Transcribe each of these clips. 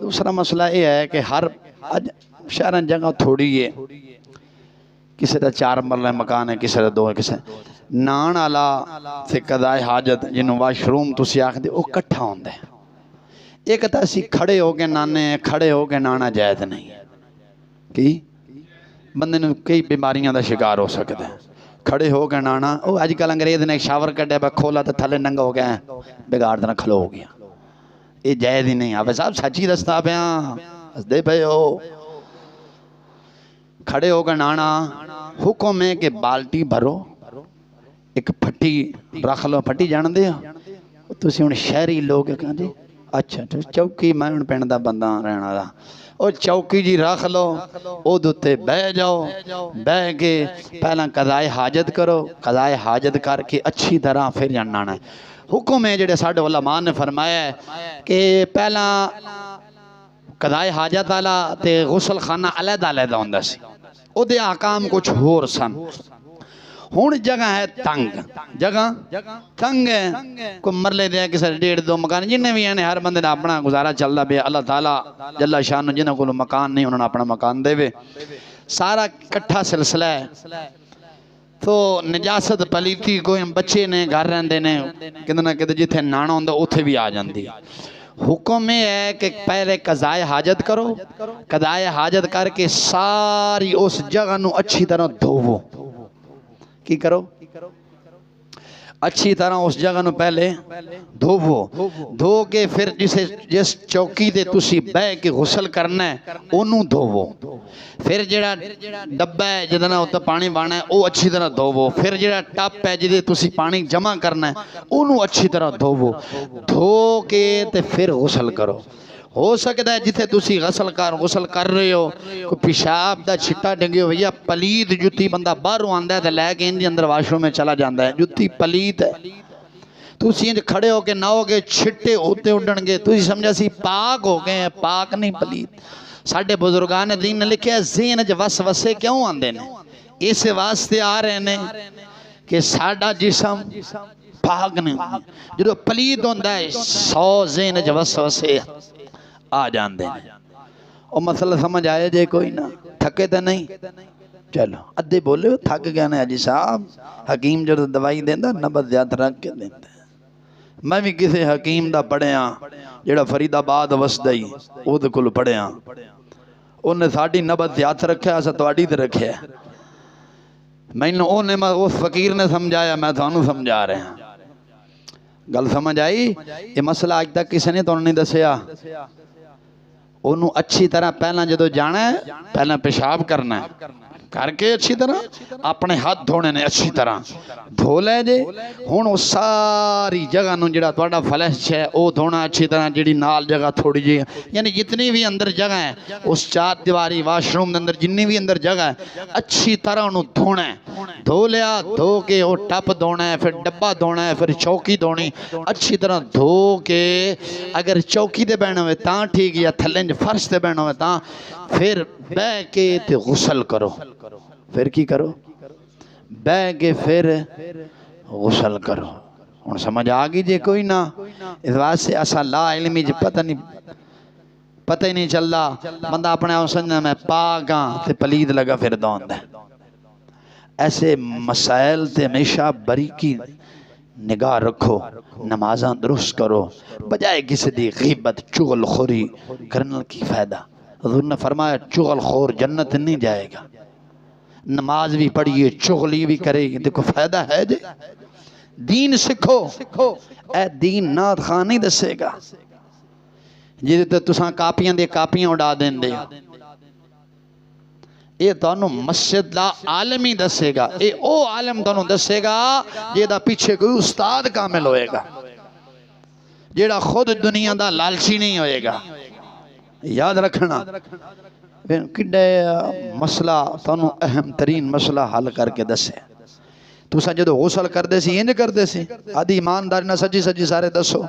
दूसरा मसला यह है कि हर अज शहर जगह थोड़ी है, किसी का 4 मरला मकान है, किसी का 2, किसी नान वाला ते कदाए हाजत जिन्हों वाशरूम तुसी आखदे वो कट्ठा होंदा है। एक तो असी खड़े हो के नाने, खड़े हो के नाना जायज़ नहीं कि बंदे नूं कई बीमारियां का शिकार हो सकता है। खड़े हो के नाना वो अजकल अंग्रेज ने शावर कढ़िया खोला तो थले नंगा हो गया बिगाड़ देना खलो हो गया, ये जायज़ ही नहीं। आप साहब सच्ची दसदा पिया, दसदे पे हो। खड़े हो के नाना हुक्म है कि बाल्टी भरो, एक फट्टी रख लो। फट्टी जानते हो तुसीं हुण शहरी लोग कहंदे अच्छा चौकी, मैं हुण पिंड दा बंदा रहण वाला, और चौकी जी रख लो, उहदे उत्ते बह जाओ, बह के पहला कज़ाए हाजत करो, कज़ाए हाजत करके अच्छी तरह फिर जाना है। हुक्म है जेड़े साडे उलमा ने फरमाया है कि पहला कज़ाए हाजत वाला ते गुसल खाना अलग-अलग हुंदा सी, उहदे आकाम कुछ होर सन। हुण जगह है तंग, जगह तंग है, कोई मरले दे किसी 1.5-2 मकान जिन्हें भी हैं, हर बंदे का अपना गुजारा चलता पे। अल्लाह ताला जल्ला शान जिन्होंने को मकान नहीं उन्होंने अपना मकान देवे, सारा कट्ठा सिलसिला है। तो निजासत पलीती कोई बच्चे ने घर रहते ने किते ना किते जिथे नाना होंदा उत्थे भी आ जाती है। हुक्म यह है कि पहले कज़ाए हाजत करो, कज़ाए हाजत करके सारी उस जगह नू अच्छी तरह धोवो। की करो? अच्छी तरह उस जगह नू पहले धोवो, धो के फिर जिस चौकी ते तुसी बह के गुसल करना है ओनू धोवो। फिर जेड़ा डब्बा है जिहदे नाल उत्ते पानी पाना है वो अच्छी तरह धोवो। फिर जेड़ा टप है जिहदे तुसी पानी जमा करना है ओनू अच्छी तरह धोवो। धो के ते फिर गुसल करो। हो सकता है जिथे तुसी गुसल कर रहे हो कोई पेशाब का छिट्टा डंगे हो या पलीत जुत्ती बंदा बाहरों आंदा है तो लैके इंज अंदर वाशरूम में चला जाता है, जुत्ती पलीत है, तुसी इंज खड़े होके नहाओगे छिट्टे उत्ते उडणगे, तुसी समझा सी पाक हो गए हैं, पाक नहीं पलीत। साडे बुजुर्गां ने दीन ने लिखिया ज़हन च वसवसे क्यों आंदे ने? इस वास्ते आ रहे ने कि साडा जिस्म पाक नहीं, जो पलीत होंदा है 100 ज़हन च वसवसे आ जाते हैं। और मसला समझ आया जे? कोई ना थके तो नहीं? चलो अद्धे बोले थक गए ने अजी साहब, हकीम जो दवाई देंदा नबज याद रख के देंदा। मैं भी किसी हकीम दा पढ़िया जेड़ा फरीदाबाद वसदा ही ओहदे कोल पढ़िया, उन्हें साडी नबज याद रखा, अस तुहाडी ते रखिया। मैनू ओने उस फकीर ने समझाया, मैं थानू समझा रहा। गल समझ आई? ये मसला अज तक किसी ने तुहानू नहीं दसिया। ओनू अच्छी तरह पहला जो जाना है पहला पेशाब करना है, करके अच्छी तरह अपने हाथ धोने ने अच्छी तरह धो ले जे। हुण उस सारी जगह नूं जिहड़ा तुहाडा फ्लैश है वो धोना अच्छी तरह, जिहड़ी नाल जगह थोड़ी जी यानी जितनी भी अंदर जगह है उस 4 दीवारी वाशरूम के अंदर जिन्नी भी अंदर जगह है अच्छी तरह उन्होंने धोना है। धो लिया, धो के वो टप धोना है, फिर डब्बा धोना है, फिर चौकी धोनी अच्छी तरह धो के। अगर चौकी ते बहना हो तां ठीक, या थल्ले फर्श ते बहना हो तां फिर बह के ते गुसल करो। फिर की करो? बह के फिर गुसल करो। हुण समझ आ गई जे? कोई ना इस वास्ते असा ला इल्मी च पता ही नहीं चलता। बंदा अपने आप समझना मैं पाक हाँ ते पलीद लगा फिरदा हुंदा है। ऐसे मसाइल ते हमेशा बरीकी निगाह रखो, नमाज़ां दुरुस्त करो, बजाय किसी दी गीबत चुगलखोरी करने की फायदा। हुज़ूर ने फरमाया चुगलखोर जन्नत नहीं जाएगा। नमाज भी पढ़िए चुगली भी करेगी, देखो फायदा है जे? दीन सीखो, ए दीन नात खान नहीं दसेगा जिहदे ते तुसां कापियां दे कापियां उड़ा देंदे हो। ये तुहानू मस्जिद दा आलम ही दसेगा। ये ओ आलम तुहानू दसेगा जिहदा पीछे कोई उस्ताद कामिल होएगा, जेड़ा खुद दुनिया दा लालची नहीं होएगा। याद रखना किड्डा मसला तुहानू अहम तरीन मसला हल करके दसे। तुसा जो गुसल करते सी इंज करते सी, आदि ईमानदारी ना सच्ची सच्ची सारे दसो।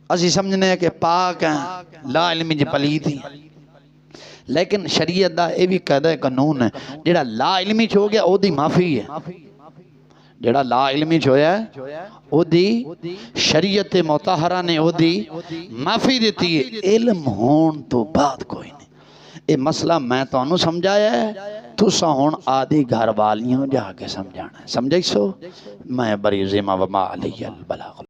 असी समझने कि पाक हैं, ला इल्मी च पलीत ही, लेकिन शरीयत दा ये भी कहदा कानून है जेड़ा ला इल्मी च हो गया ओदी माफी है। ਜਿਹੜਾ ਲਾ ਇਲਮੀ ਚ ਹੋਇਆ ਉਹਦੀ ਸ਼ਰੀਅਤ ਮੁਤਹਰਾ ਨੇ ਉਹਦੀ ਮਾਫੀ ਦਿੱਤੀ ਹੈ, ਇਲਮ ਹੋਣ ਤੋਂ ਬਾਅਦ ਕੋਈ ਨਹੀਂ। ਇਹ ਮਸਲਾ मैं ਤੁਹਾਨੂੰ ਸਮਝਾਇਆ ਹੈ, तुसा हुण आदि घर वालियों जाके समझाना। समझ सो मैं बरी जिम्मा वमा अलैहिल बलाग।